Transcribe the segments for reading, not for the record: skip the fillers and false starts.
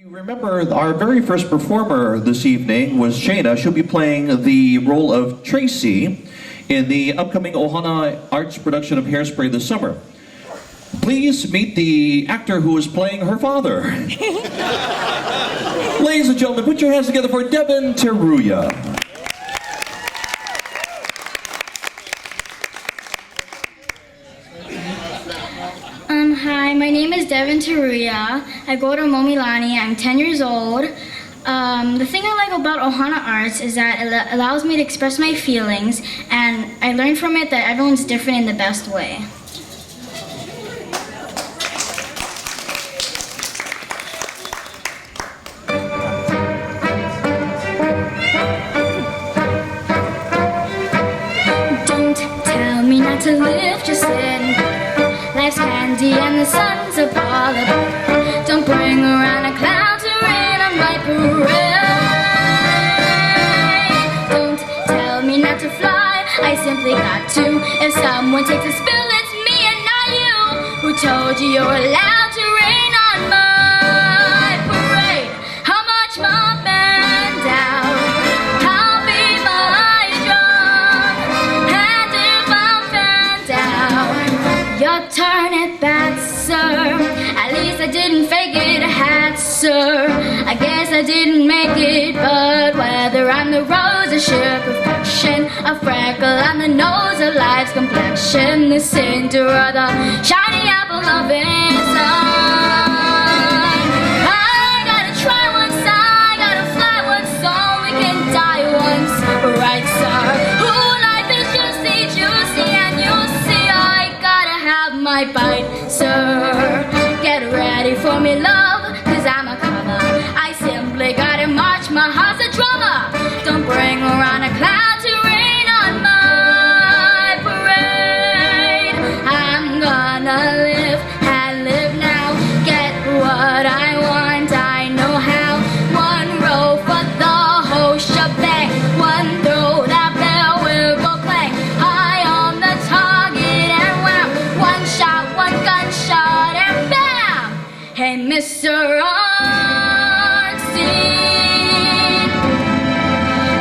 Remember, our very first performer this evening was Shayna. She'll be playing the role of Tracy in the upcoming Ohana Arts production of Hairspray this summer. Please meet the actor who is playing her father. Ladies and gentlemen, put your hands together for Devin Teruya. Hi, my name is Devin Teruya. I go to Momilani. I'm 10 years old. The thing I like about Ohana Arts is that it allows me to express my feelings, and I learned from it that everyone's different in the best way. Don't tell me not to live, just sit. Life's candy and the sun's a ball of it. Don't bring around a cloud to rain on my parade. Don't tell me not to fly, I simply got to. If someone takes a spill, it's me and not you. Who told you you're allowed to rain on my parade? How much more bend down? I'll be my drum. And if I'm bent down, your turn at bat, sir. At least I didn't fake it, I had, sir. I guess I didn't make it, but whether I'm the rose, a sheer perfection, a freckle on the nose, of life's complexion, the center or the shiny apple of its eye. I gotta try once, I gotta fly once, so we can die once, right, sir? Ooh, life is juicy, and you'll see I gotta have my bite, sir. Get ready for me, love, cause I'm a comer. I simply gotta march, my heart's a drummer. Don't bring around a cloud to rain on my parade. I'm gonna live and live now. Get what I want, I know how. One row for the whole shebang. One throw, that bell will go clang. High on the target and wham. One shot, one gunshot and bam. Hey, Mr. Artsy,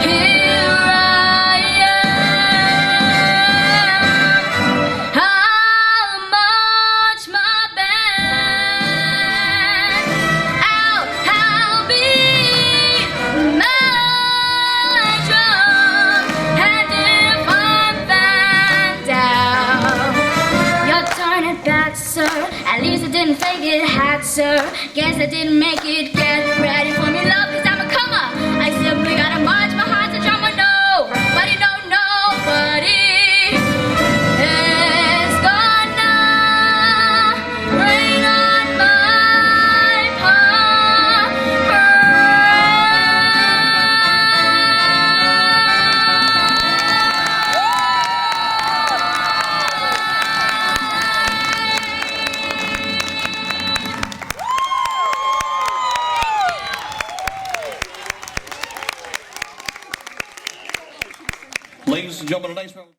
here I am. I'll march my band out. I'll beat my drum, and if I'm bent down, your turn at bat, sir. At least I didn't fake it, had, sir. Guess I didn't make it. Get ready for me, love, cause I'm a comer. I simply gotta march, my heart's a drummer. Nobody, no, nobody is gonna rain on my Ladies and gentlemen, a nice round.